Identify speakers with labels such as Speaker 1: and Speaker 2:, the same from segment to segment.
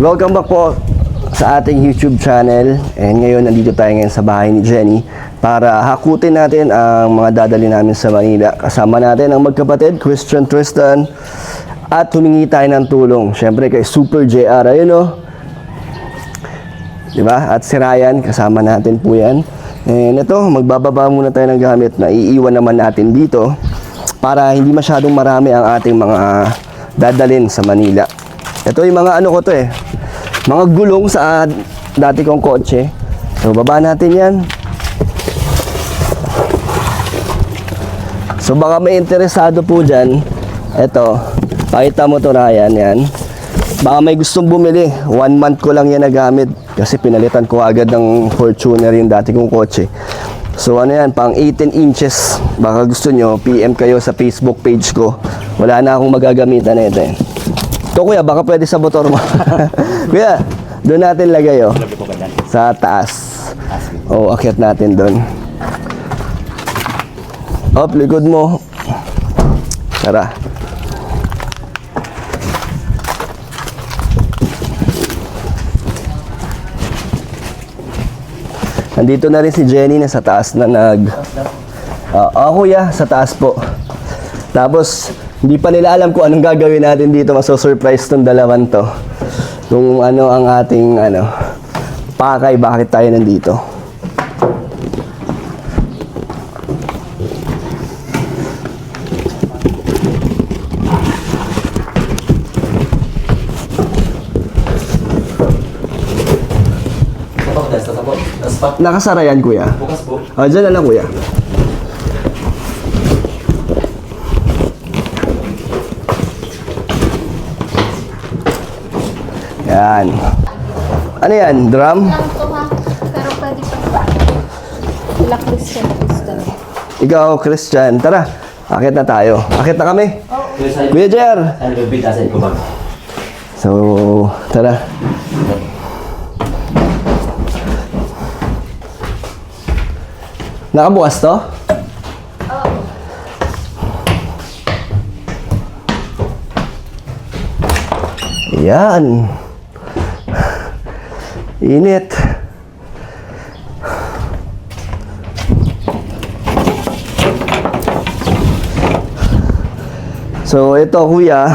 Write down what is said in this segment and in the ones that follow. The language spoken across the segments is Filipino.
Speaker 1: Welcome back po sa ating YouTube channel. And ngayon, nandito tayo ngayon sa bahay ni Jenny para hakutin natin ang mga dadali namin sa Manila. Kasama natin ang magkapatid, Christian Tristan, at humingi tayo ng tulong. Siyempre kay Super JR, ayun o. Diba? At si Ryan, kasama natin po yan. And ito, magbababa muna tayo ng gamit na iiwan naman natin dito para hindi masyadong marami ang ating mga dadalhin sa Manila. Ito yung mga ano ko to mga gulong sa dati kong kotse. So baba natin yan. So baka may interesado po dyan. Ito, pakita mo to Ryan, yan. Baka may gustong bumili. 1 month ko lang yan nagamit kasi pinalitan ko agad ng Fortuner yung dati kong kotse. So ano yan, pang 18 inches. Baka gusto nyo, PM kayo sa Facebook page ko. Wala na akong magagamitan na ito Ito kuya, baka pwede sa motor mo. Kuya, doon natin lagay sa taas. Akyat natin doon. Likod mo. Tara. Nandito na rin si Jenny na sa taas na kuya, sa taas po. Tapos, hindi pa nila alam kung anong gagawin natin dito. Maso-surprise tong dalawan to. Kung ano ang ating pakay, bakit tayo nandito. Nakasara yan, kuya.
Speaker 2: Bukas po.
Speaker 1: Dyan na lang, kuya. Yan. Ano yan? Drum?
Speaker 3: Lang to ha. Pero pwede pa. Wala Christian.
Speaker 1: Ikaw, Christian. Tara. Akit na tayo. Akit na kami. Kuya Jer. So, tara. Nakabukas to? Yan. Init. So, ito kuya,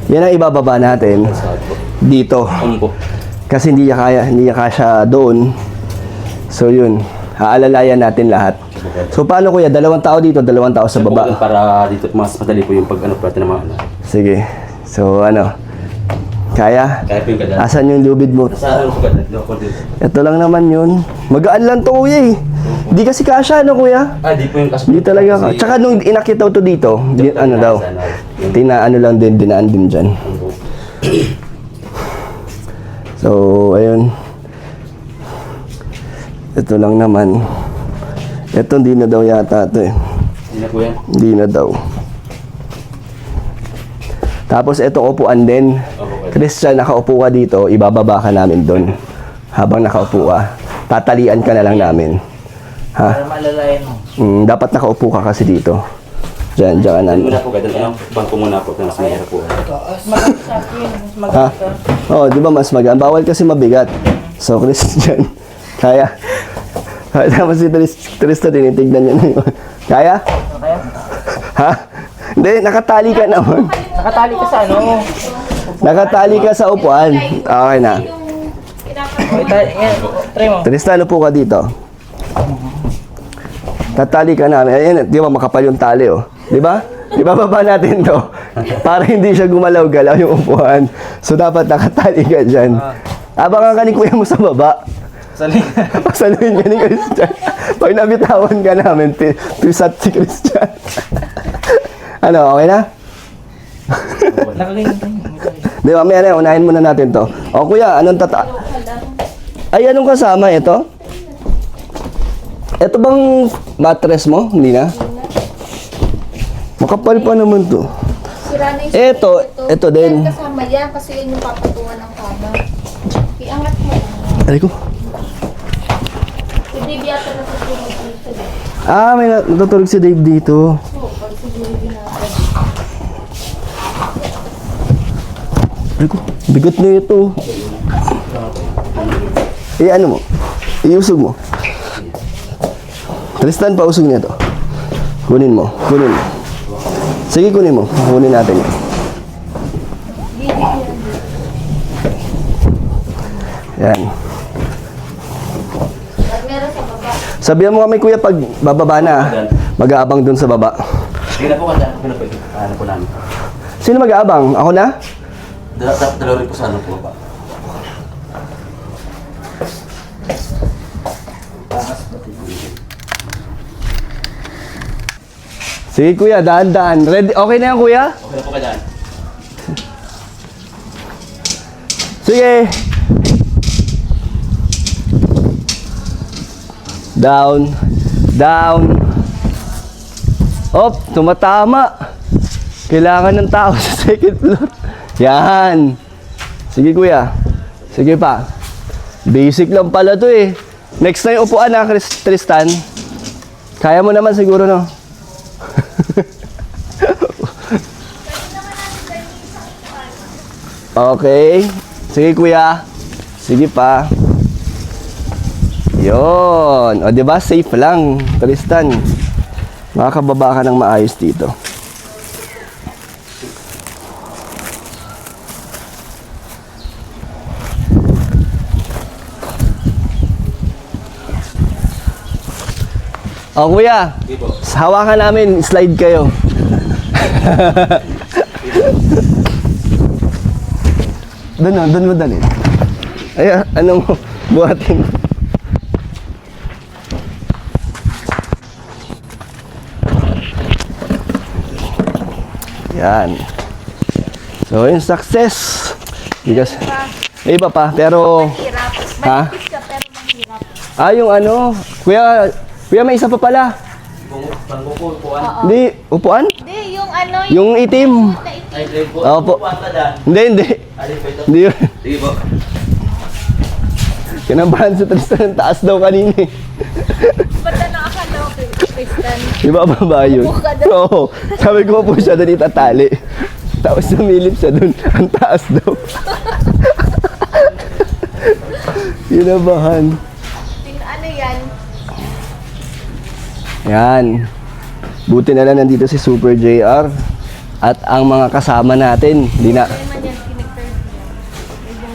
Speaker 1: yan ang ibababa natin dito. Kasi hindi niya kasya doon. So, yun. Aalalayan natin lahat. So, paano kuya? 2 tao dito, 2 tao sa baba.
Speaker 2: Para dito mas madali po yung pag-ano natin ng mga ano.
Speaker 1: Sige. So, Kaya?
Speaker 2: Kaya po yung kadal.
Speaker 1: Asan yung lubid mo?
Speaker 2: Nasa ko kadal.
Speaker 1: Ito lang naman yun. Magaan lang to kuya Di kasi kasya, kuya?
Speaker 2: Di po yung kaso.
Speaker 1: Di talaga ka. Tsaka nung inakitaw to dito, daw. Dinaan din dyan. So, ayun. Ito lang naman. Ito hindi na daw yata ito
Speaker 2: Hindi na po yan.
Speaker 1: Hindi na daw. Tapos ito upuan din. Christian, nakaupo ka dito, ibababa ka namin doon. Habang nakaupo ka, tatalian ka na lang namin. Ha?
Speaker 4: Para malalayan mo.
Speaker 1: Dapat nakaupo ka kasi dito. Diyan ka na.
Speaker 2: Muna po kadal. Bangko muna po. Mas mahirap po.
Speaker 4: Mas
Speaker 1: Ha? Di ba mas magaan? Bawal kasi mabigat. So, Christian, kaya? Tapos si Tristan, tinitignan niya na yun. Kaya?
Speaker 4: Kaya?
Speaker 1: Ha? Hindi, nakatali ka naman.
Speaker 4: Nakatali ka sa ano?
Speaker 1: Nakatali ka sa upuan. Okay na.
Speaker 4: Yan, try mo.
Speaker 1: Tristan, upo ka dito. Tatali ka namin. Ayan, di ba makapal yung tali, Di ba? Di ba baba natin to? Para hindi siya gumalaw-galaw yung upuan. So, dapat nakatali ka dyan. Abangan ka ni kuya mo sa baba. Pasaluhin ka ni Christian. Pag nabitawan ka namin, pisat si Christian. Okay na? Di ba, mamaya na, unahin muna natin to. Kuya, anong anong kasama ito? Ito bang mattress mo? Hindi na? Makapal pa naman to.
Speaker 3: Sira na yung
Speaker 1: Ito din.
Speaker 3: Kasama yan kasi yun yung papatungan ng kama. Iangat mo lang.
Speaker 1: Aray ko.
Speaker 3: Hindi biyata na sa dito.
Speaker 1: May natutulog si Dave dito.
Speaker 3: Oo, pag siguro ginagawa.
Speaker 1: Aray ko. Bigot na ito. Ano mo? Iusog mo. Tristan, pausog niya to. Kunin mo. Sige, kunin mo. Kunin natin yan. Yan.
Speaker 3: At meron sa baba.
Speaker 1: Sabihan mo kami, kuya, pag bababa na, mag-aabang dun sa baba.
Speaker 2: Sige na po, kanda. Sige na po. Ano po namin.
Speaker 1: Sino mag-aabang? Ako na?
Speaker 2: Dalawa rin po sa ano po ba?
Speaker 1: Sige, kuya, daan-daan. Ready? Okay na yan, kuya?
Speaker 2: Okay na po kadaan.
Speaker 1: Sige. Down. Op, tumatama. Kailangan ng tao sa second floor. Yan. Sige, kuya. Sige pa. Basic lang pala to eh. Next na yung upuan na, Tristan. Kaya mo naman siguro, no? Okay. Sige, kuya. Sige pa. Yon. O, diba? Safe lang, Tristan. Makakababa ka ng maayos dito. O, kuya.
Speaker 2: Sige po.
Speaker 1: Hawakan namin. Slide kayo. Doon mo dali. Ay, ano mo? Buhatin. Yan. So, yung success. Because, may iba pa, pero...
Speaker 3: Mahirap.
Speaker 1: Ha?
Speaker 3: Manipis ka pero mahirap.
Speaker 1: Yung ano, kuya, may isa pa pala.
Speaker 2: Pangkukupuan.
Speaker 1: Hindi, upuan?
Speaker 3: Hindi, yung ano,
Speaker 1: Yung itim.
Speaker 3: na itim.
Speaker 2: Ay, trade po.
Speaker 1: Opo.
Speaker 2: Upuan ka daan.
Speaker 1: Hindi.
Speaker 2: Alin po ito?
Speaker 1: Hindi yun.
Speaker 2: Sige po.
Speaker 1: Kinabahan sa Tristan, ang taas daw kanina eh.
Speaker 3: Ba't na nakakala ko kay Tristan?
Speaker 1: Ibababa yun.
Speaker 3: Upo ka doon.
Speaker 1: Oo. Sabi ko po siya doon itatali. Tapos sumilip siya doon. Ang taas daw. Kinabahan.
Speaker 3: Ano yan?
Speaker 1: Yan. Buti na lang nandito si Super JR. At ang mga kasama natin. Hindi na.
Speaker 3: Kaya man yan, kinag-curve yan. Medyo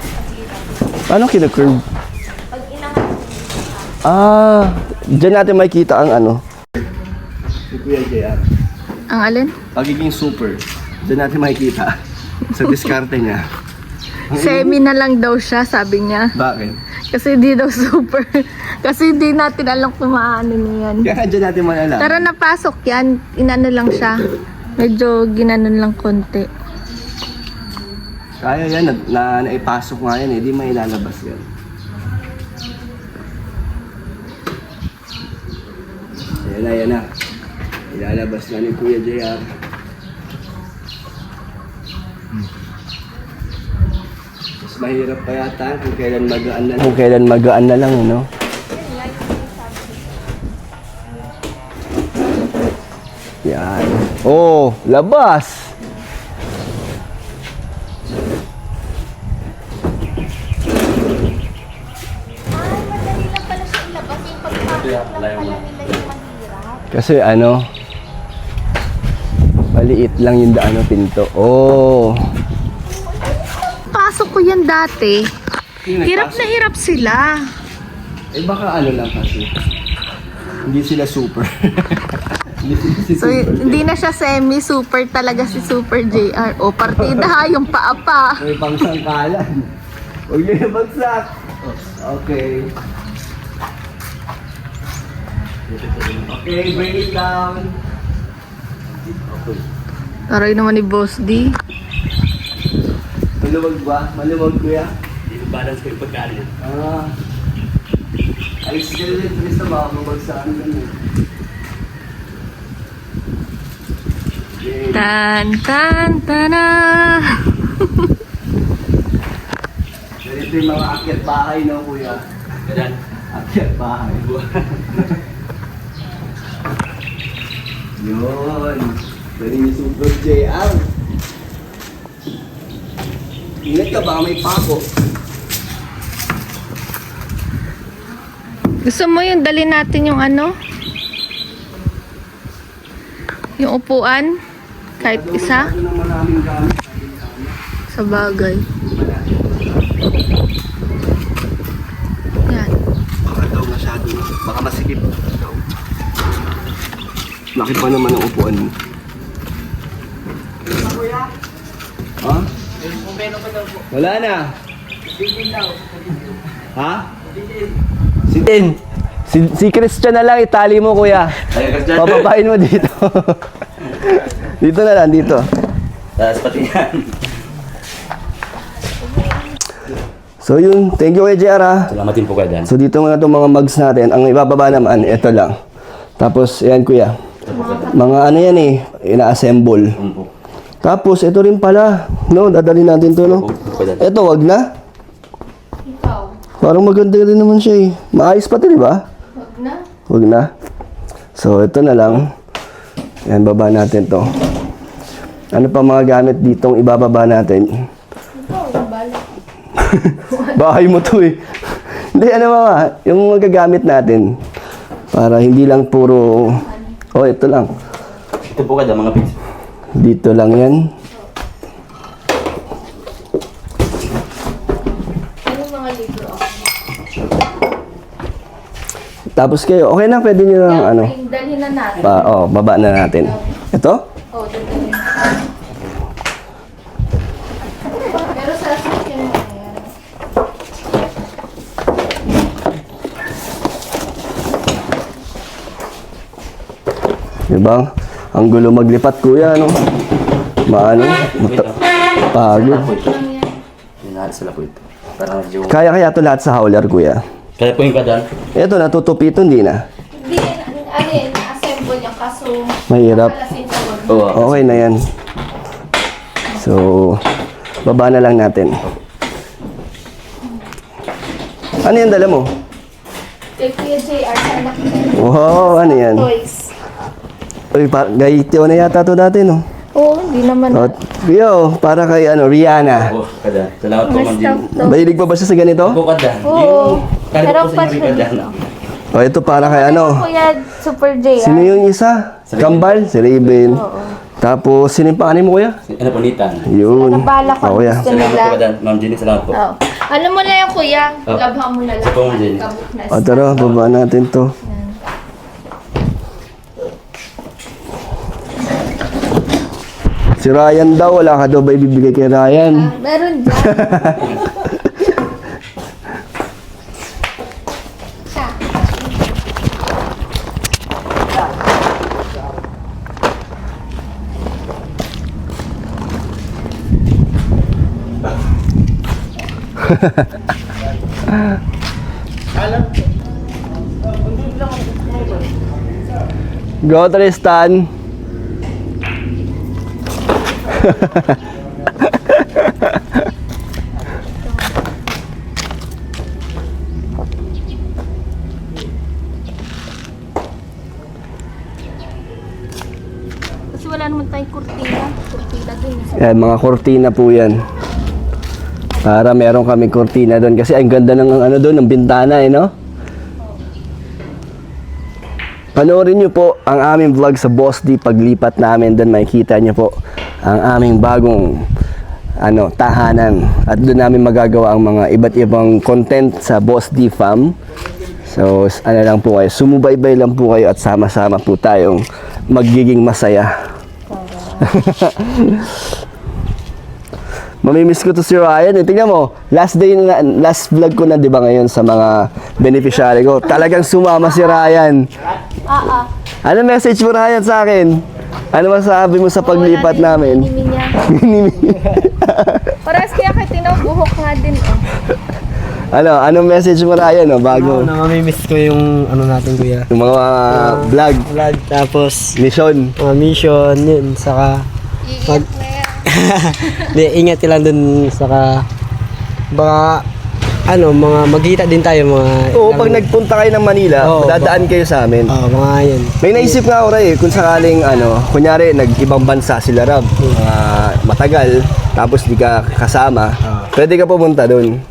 Speaker 3: pag-hirap.
Speaker 1: Paano kinacurve?
Speaker 3: Pag inangat,
Speaker 1: Diyan natin makikita ang ano. Si Kuya JR.
Speaker 3: ang alin?
Speaker 1: Pagiging super. Diyan natin makikita. Sa diskarte niya.
Speaker 3: Semi na lang daw siya, sabi niya.
Speaker 1: Bakit?
Speaker 3: Kasi hindi daw super. Kasi hindi natin alam kung maano niya yan.
Speaker 1: Kaya dyan natin malalaman.
Speaker 3: Tara, napasok yan. Inano lang siya. Medyo ginanon lang konti.
Speaker 1: Kaya yan, naipasok nga yan eh, di mailalabas yan. Yan na. Ilalabas na ni Kuya JR. Mas mahirap pa yata kung kailan magaan na lang. Kung kailan magaan na lang, no? Yan. Oh, labas!
Speaker 3: Ay, madali lang pala siya ilabas. Yung pagpapit lang pala nila yung mahirap.
Speaker 1: Kasi ano, maliit lang yung daan ng pinto. Oh.
Speaker 3: Pasok ko yan dati. Hirap na hirap sila.
Speaker 1: Eh baka ano lang kasi. Hindi sila super. Hindi sila si
Speaker 3: So,
Speaker 1: super.
Speaker 3: hindi na siya semi-super talaga si Super JR. O, partida ha, yung paa pa.
Speaker 1: May pangsangkalan. Huwag niyo na bagsak. Okay. Okay, bring it down.
Speaker 3: Taray naman ni Boss D.
Speaker 1: Maluwag ba? Maluwag kuya?
Speaker 2: Hindi ko balance ko yung pagkain yan.
Speaker 1: Ayos ka rin. Basta baka mabagsakan ka na. Okay.
Speaker 3: Tan, tan, tana.
Speaker 1: Ganito yung mga akyat bahay, no kuya?
Speaker 2: Kadaan.
Speaker 1: Akyat bahay. Yun. Galing yung Super JR. Ingat ka, baka may pako.
Speaker 3: Gusto mo yung dali natin yung ano? Yung upuan? Kahit isa? Sa bagay. Yan.
Speaker 1: Baka daw masyado. Baka masikip. Laki pa naman ang upuan mo. Ha? Wala na. Ha? Si Tin. Si Christian na lang, itali mo kuya. Papapain mo dito. Dito na lang, dito.
Speaker 2: Tapos pati yan.
Speaker 1: So yun, thank you kay JR ha.
Speaker 2: Salamatin po kayo Dan.
Speaker 1: So dito nga itong mga mugs natin, ang ibababa naman, ito lang. Tapos, ayan kuya. Mga ano yan eh, ina-assemble.
Speaker 2: Po.
Speaker 1: Tapos, ito rin pala. No, dadali natin to, no? Ito, wag na.
Speaker 3: Ikaw.
Speaker 1: Parang maganda rin naman siya eh. Maayos pati, di ba?
Speaker 3: Wag na.
Speaker 1: Wag na. So, ito na lang. Ayan, baba natin to. Ano pa mga gamit ditong ibababa natin?
Speaker 3: Ikaw, yung bala.
Speaker 1: Bahay mo to eh. Hindi, ano mama, yung magagamit natin. Para hindi lang puro... Oh, ito lang.
Speaker 2: Ito po kayo mga pins.
Speaker 1: Dito lang yan.
Speaker 3: Ano yung mga libro?
Speaker 1: Tapos kayo, okay na, pwede nyo lang ano.
Speaker 3: Dalhin na natin.
Speaker 1: Baba na natin. Ito?
Speaker 3: Oh, dalhin na. Pero sa sasakyan mo na yan.
Speaker 1: Diba? Ang gulo maglipat kuya, ano? Maano? Pagod.
Speaker 2: Hinahal sila po ito. Parang medyo...
Speaker 1: Kaya to lahat sa hauler, kuya.
Speaker 2: Kaya po yung kadan.
Speaker 1: Ito, natutupi ito, hindi na.
Speaker 3: Hindi, ano yun, assemble yung kaso.
Speaker 1: Mahirap.
Speaker 3: Palasin sa wag.
Speaker 2: Oo.
Speaker 1: Okay na yan. So, baba na lang natin. Ano yan dala mo?
Speaker 3: Kay Kuya JR sa anak niya.
Speaker 1: Wow, ano yan?
Speaker 3: Toys.
Speaker 1: Uy, gaityo na yata to dati, no?
Speaker 3: Oo, hindi naman.
Speaker 1: Oh, Rio, para kay ano, Rihanna.
Speaker 2: Oo, kadan. Salamat po
Speaker 3: Mga
Speaker 2: ma'am
Speaker 3: stuff
Speaker 2: Jim.
Speaker 3: to.
Speaker 1: Mahilig pa ba siya sa ganito?
Speaker 2: Po kadan.
Speaker 3: Oo.
Speaker 2: Yung... Kaya
Speaker 3: Pero
Speaker 2: po sa inyo
Speaker 3: pa-
Speaker 2: kadan.
Speaker 1: O, ito para kay ano?
Speaker 3: Kuya Super JR.
Speaker 1: Sino yung isa? Kambal? Si Raven. Tapos, sino yung panganin mo, kuya?
Speaker 2: Ano po nitan?
Speaker 1: Yun.
Speaker 3: Nabala ko.
Speaker 1: Oh, kuya.
Speaker 3: Gusto
Speaker 2: Salamat
Speaker 3: nila.
Speaker 2: po kadan. Ma'am Jenny, salamat po.
Speaker 3: Oo. Ano mo na yan, kuya?
Speaker 2: Oh.
Speaker 3: Labhan mo na lang.
Speaker 2: Ito, Ma'am Jenny.
Speaker 3: Kabuk na.
Speaker 1: O, tara, baba natin to. Si Ryan daw, wala ka daw ba ibibigay kay Ryan?
Speaker 3: Meron dyan. Siya.
Speaker 1: Go, Tristan.
Speaker 3: Kasi wala naman tayong kurtina. Kurtina dun.
Speaker 1: Yan, mga kortina po yan. Para meron kaming kortina doon. Kasi ang ganda ng ano doon, ng bintana eh, no? Panoorin nyo po ang aming vlog sa Boss D. Paglipat namin doon, makikita nyo po ang aming bagong tahanan. At doon namin magagawa ang mga iba't ibang content sa Boss D Fam. So, ano lang po kayo, sumubaybay lang po kayo at sama-sama po tayong magiging masaya. Mamimiss ko to si Ryan. Tingnan mo, last vlog ko na 'di ba ngayon sa mga beneficiary ko. Talagang sumama si Ryan. Ano message mo Ryan sa akin? Ano masasabi mo sa paglipat namin?
Speaker 3: Parehas kaya kay Tinaw, buhok nga din.
Speaker 1: Anong message mo Ryan bago
Speaker 5: Namamimiss ko yung ano natin kuya.
Speaker 1: yung mga vlog,
Speaker 5: Vlog tapos
Speaker 1: mission?
Speaker 5: mission yun saka
Speaker 3: Iiyak na yan.
Speaker 5: ingat ka lang dun saka baka mga magkita din tayo mga
Speaker 1: Oo, pag nagpunta kayo ng Manila,
Speaker 5: Oo,
Speaker 1: dadaan kayo sa amin.
Speaker 5: mga yun.
Speaker 1: May naisip nga ako Ray, kung sakaling kunyari nag-ibang bansa sila Rab, matagal, tapos di ka kasama, Pwede ka pumunta doon.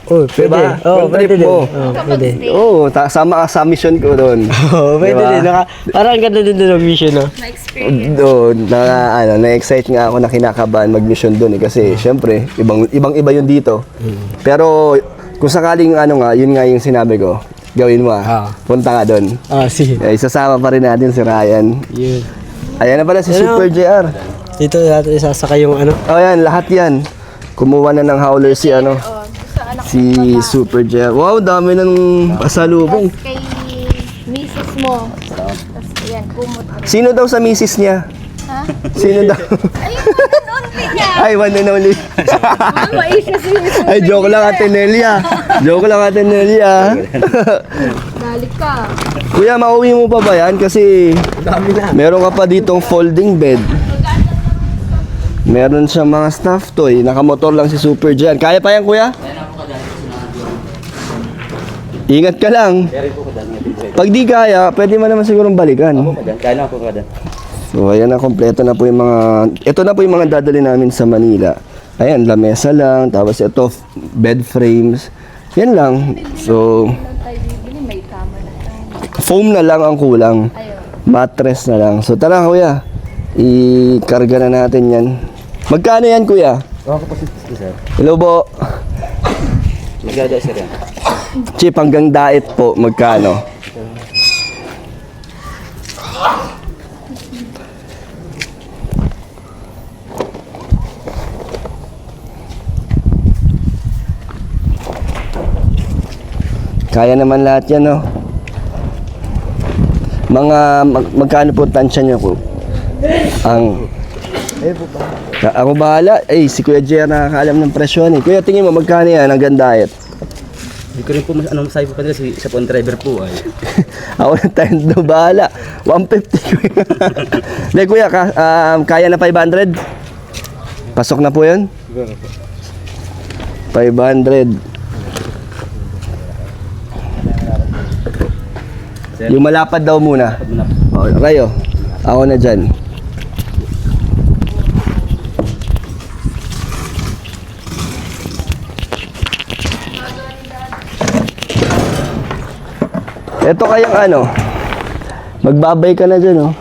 Speaker 5: Oh, pwede.
Speaker 1: Diba?
Speaker 5: Oh,
Speaker 1: Yung
Speaker 5: pwede
Speaker 1: trip
Speaker 5: din.
Speaker 1: mo.
Speaker 5: Oh, pwede.
Speaker 1: Oo, sama ka sa mission ko doon.
Speaker 5: Oh, pwede
Speaker 1: Diba?
Speaker 5: din. Parang ganda din ng mission, no?
Speaker 3: Na-experience.
Speaker 1: Doon, na-excite nga ako na kinakabahan mag-mission doon eh. Kasi, syempre, ibang-iba yun dito. Pero, kung sakaling yun nga yung sinabi ko, gawin mo punta ka doon.
Speaker 5: Sige.
Speaker 1: Isasama pa rin natin si Ryan.
Speaker 5: Yun.
Speaker 1: Ayan na pala si
Speaker 5: Ano?
Speaker 1: Super JR.
Speaker 5: Dito natin isasakay yung ano.
Speaker 1: Oh, yan, lahat yan. Kumuha na ng howler si si Super JR. Wow, dami ng pasalubong.
Speaker 3: Tapos kay misis mo. Tapos yan, kumot.
Speaker 1: Sino daw sa misis niya?
Speaker 3: Ha?
Speaker 1: Sino daw?
Speaker 3: Ayun, one and only niya.
Speaker 1: Ay, one and only.
Speaker 3: Mama, isa si misis.
Speaker 1: Ay, joke lang Ate Nelia. Joke lang Ate Nelia.
Speaker 3: Balik ka.
Speaker 1: Kuya, mauwi mo pa ba yan? Kasi meron ka pa ditong folding bed. Meron siyang mga stuff toy. Nakamotor lang si Super Jan. Kaya pa yan, kuya? Ingat ka lang. Pag di kaya, pwede mo naman sigurong balikan.
Speaker 2: Kaya na ako kada.
Speaker 1: So, ayan na, kompleto na po yung mga... Ito na po yung mga dadali namin sa Manila. Ayan, lamesa lang. Tapos ito, bed frames. Yan lang. So,
Speaker 3: Tayo bibili, may kama na tayo.
Speaker 1: foam na lang ang kulang.
Speaker 3: Ayun.
Speaker 1: Mattress na lang. So, tara, kuya. I-karga na natin yan. Magkano yan, kuya?
Speaker 2: Ako po si sir.
Speaker 1: Hello po.
Speaker 2: Magada sir yan.
Speaker 1: Chip, hanggang diet po, magkano? Kaya naman lahat yan, no? Magkano po tansya niyo po? Ako bahala. Si Kuya Jer nakakaalam ng presyo ni. Kuya, tingin mo, magkano yan hanggang diet?
Speaker 2: Hindi ko rin po masabi po kanila si isa po ang driver po ay.
Speaker 1: Ako na tayo doon bahala. 150 kuya. Hindi kuya, kaya na 500? Pasok na po yun? 500. Yung malapad daw muna. O, kayo. Ako na dyan. Ito kayang magbabay ka na dyan, oh.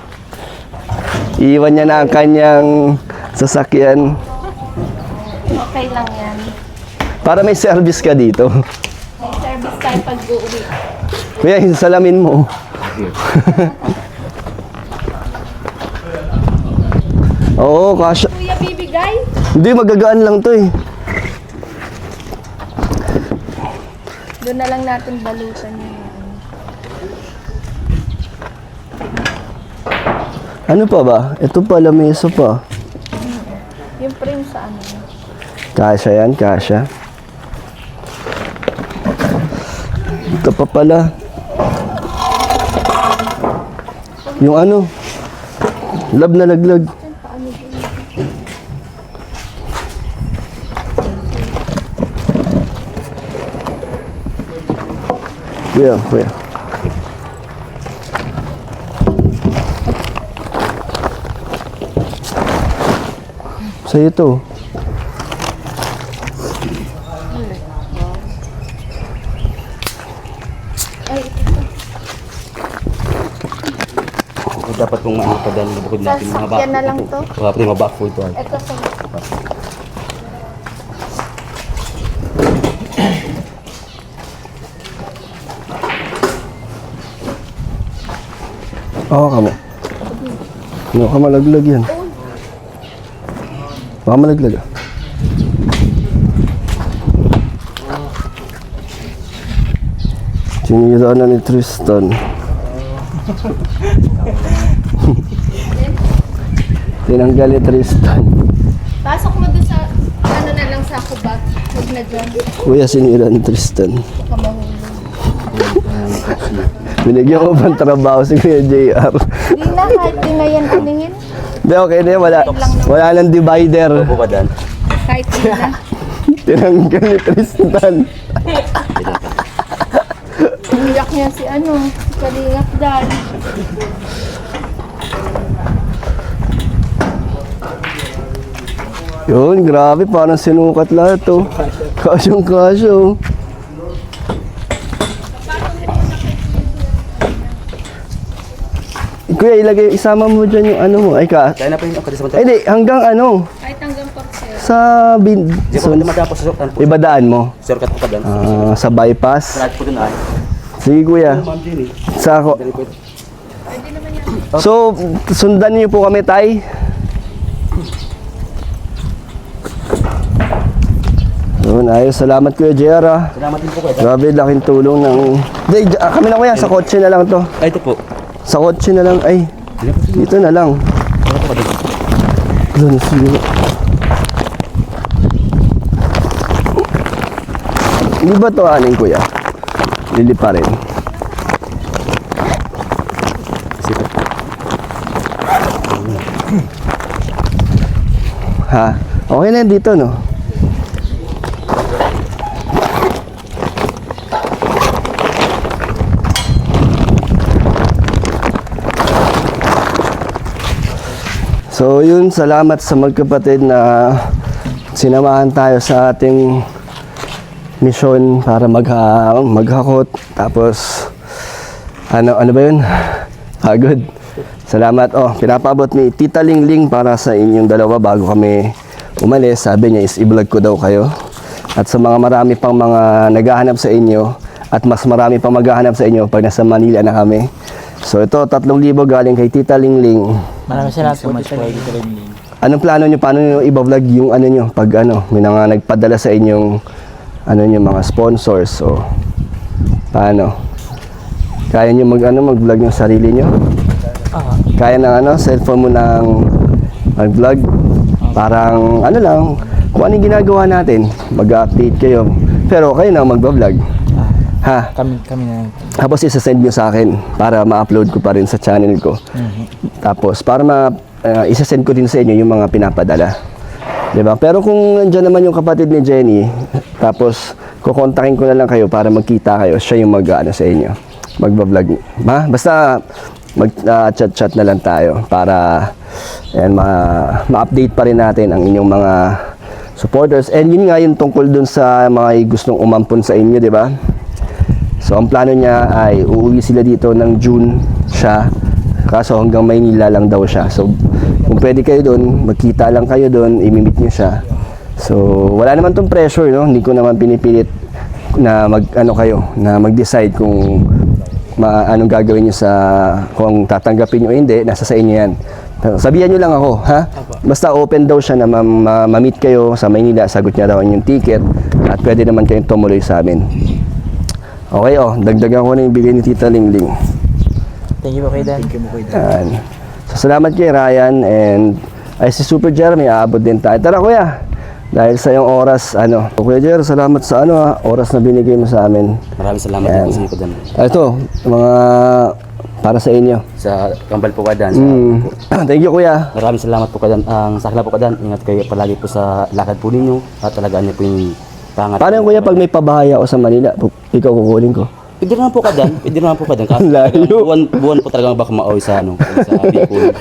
Speaker 1: Iiwan niya na ang kanyang sasakyan
Speaker 3: Okay lang yan.
Speaker 1: para may service ka dito.
Speaker 3: May service tayo pag uuwi.
Speaker 1: Kuya, yung salamin mo. Oo, kasha.
Speaker 3: Kuya, bibigay?
Speaker 1: Hindi, magagaan lang to eh.
Speaker 3: Doon na lang natin balutan yun.
Speaker 1: Ano pa ba? Ito pa, lamesa pa.
Speaker 3: Yung frame sa ano.
Speaker 1: Kasha yan, kasha. Ito pa pala. Yung lab na laglag. Kuya. Sa'yo to.
Speaker 2: Dapat kung padala na bukod natin mga
Speaker 3: Sasakyan na lang to.
Speaker 2: Dapat yung mabak po ito ay.
Speaker 3: Ito sa...
Speaker 1: Oo, kamo. Ano ka malaglag yan? Baka malaglag ah. Tinira na ni Tristan. Tinanggal ni Tristan.
Speaker 3: Pasok mo doon sa... Ano na lang sa kubat. Huwag na dyan.
Speaker 1: Kuya, sinira ni Tristan.
Speaker 3: Baka mahulog.
Speaker 1: Binigyan ko pang trabaho si Kuya JR.
Speaker 3: Hindi na, kahit di na yan anihin.
Speaker 1: Hindi, okay na yun. Wala nang divider.
Speaker 2: Po ba dan?
Speaker 3: Kahit di na.
Speaker 1: Tinanggal ni Tristan.
Speaker 3: Iyak niya si Kalingap dyan.
Speaker 1: Yun, grabe, parang sinukat lahat to. Kasyong kasyo. Kuya, ilagay, isama mo dyan yung ano mo. Ay ka.
Speaker 2: Kaya na po yung kasi sa
Speaker 1: Ay, di, hanggang ano.
Speaker 3: Kahit hanggang port, sir.
Speaker 1: Sa bin...
Speaker 2: Di po naman po sa shortcut po.
Speaker 1: Ibadaan mo.
Speaker 2: Shortcut po kadan.
Speaker 1: Sa bypass.
Speaker 2: Lahat po dun ay.
Speaker 1: Sige kuya.
Speaker 2: Ma'am Jenny.
Speaker 1: Sa ako.
Speaker 2: Dali po.
Speaker 1: So, sundan niyo po kami, tay. Yun, ayos. Salamat kuya JR ah.
Speaker 2: Salamat din po kayo.
Speaker 1: Grabe, laking tulong ng... Di, kami na kuya, sa kotse na lang to.
Speaker 2: Ay, ito po.
Speaker 1: Sa kotse na lang, ay. Dito na lang. Doon, sige. Hindi ba to aning kuya? Lili pa rin. Ha? Okay na yan dito, no? So yun, salamat sa magkapatid na sinamahan tayo sa ating misyon para maghakot. Tapos, ano ba yun? Pagod. Salamat. Oh, pinapabot ni Tita Lingling para sa inyong dalawa bago kami umalis. Sabi niya is i-vlog ko daw kayo. At sa mga marami pang mga naghahanap sa inyo at mas marami pang maghahanap sa inyo pag nasa Manila na kami. So ito, 3,000 galing kay Tita Lingling.
Speaker 4: Maraming salamat po dito rin.
Speaker 1: Anong plano nyo? Paano nyo i-vlog yung ano nyo? Pag ano, may mga nagpadala sa inyong ano nyo, mga sponsors. So, paano? Kaya nyo mag-vlog yung sarili nyo? Kaya ng ano, cellphone mo nang mag-vlog? Parang ano lang, kung ano yung ginagawa natin, mag-update kayo. Pero kayo na mag-vlog. Ha?
Speaker 4: Kami na.
Speaker 1: Tapos isa-send nyo sa akin para ma-upload ko pa rin sa channel ko. Tapos para isa-send ko din sa inyo yung mga pinapadala. Diba? Pero kung nandiyan naman yung kapatid ni Jenny, tapos kukontakin ko na lang kayo para magkita kayo, siya yung mag-ano sa inyo, magbablog. Basta mag-chat-chat na lang tayo para ma-update pa rin natin ang inyong mga supporters. And yun nga yung tungkol dun sa mga gustong umampon sa inyo, di ba? So, ang plano niya ay uuwi sila dito ng June siya. Kaso hanggang Maynila lang daw siya. So, kung pwede kayo doon, magkita lang kayo doon, imimit niyo siya. So, wala naman tong pressure, no? Hindi ko naman pinipilit na mag-decide kung anong gagawin niyo kung tatanggapin niyo o hindi, nasa sa inyo yan. Sabihan niyo lang ako, ha? Basta open daw siya na ma-meet kayo sa Maynila, sagot niya daw yung ticket at pwede naman kayong tumuloy sa amin. Okay, dagdagan ko na yung bigay ni Tita Lingling.
Speaker 4: Thank you po kay Dan.
Speaker 1: Yan. So, salamat kay Ryan and si Super Jeremy, aabot din tayo. Tara kuya, dahil sa yung oras, Kuya Jer, salamat sa oras na binigay mo sa amin.
Speaker 2: Maraming salamat din po sa inyo po dan.
Speaker 1: Ito, mga para sa inyo.
Speaker 2: Sa Kambal po kadan.
Speaker 1: Thank you kuya.
Speaker 2: Maraming salamat po kadan. Ang sakla po kadan. Ingat kayo palagi po sa lakad po ninyo at talagaan niyo po yung pangat.
Speaker 1: Paano kuya pag may pabahaya ako sa Manila, ikaw kukunin ko?
Speaker 2: Pwede naman po kadan. Pwede naman po kadan. Kasi
Speaker 1: Layo.
Speaker 2: buwan po talaga baka maawi sa sa Bicol.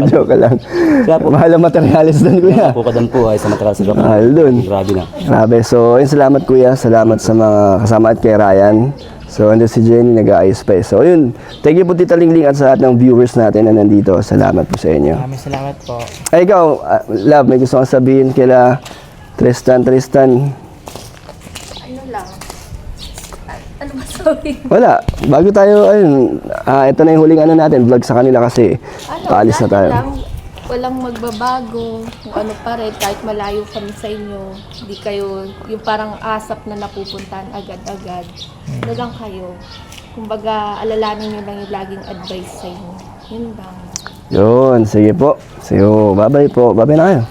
Speaker 1: Joke lang.
Speaker 2: Kaya po,
Speaker 1: Mahal ang materialis doon kuya.
Speaker 2: po kadan po ay sa material sa Bicol.
Speaker 1: Mahal doon.
Speaker 2: Grabe na.
Speaker 1: Grabe. So, salamat kuya. Salamat sa mga kasama at kay Ryan. So, andun si Jenny, nag-aayos pa eh. So, yun. Thank you po Tita Lingling at sa lahat ng viewers natin na nandito. Salamat po sa inyo.
Speaker 4: Maraming salamat po.
Speaker 1: Ay, ikaw, love, may gusto kong sabihin kila Tristan.
Speaker 3: Ano lang? Ano ba sorry?
Speaker 1: Wala. Bago tayo, ito na yung huling natin, vlog sa kanila kasi paalis na tayo.
Speaker 3: Lang, walang magbabago. Kung ano pa rin, kahit malayo kami sa inyo, hindi kayo, yung parang asap na napupuntahan agad-agad. Ano lang kayo. Kumbaga, alalanin nyo lang yung laging advice sa inyo. Yun lang.
Speaker 1: Yun, sige po. So, bye-bye po. Bye-bye na kayo.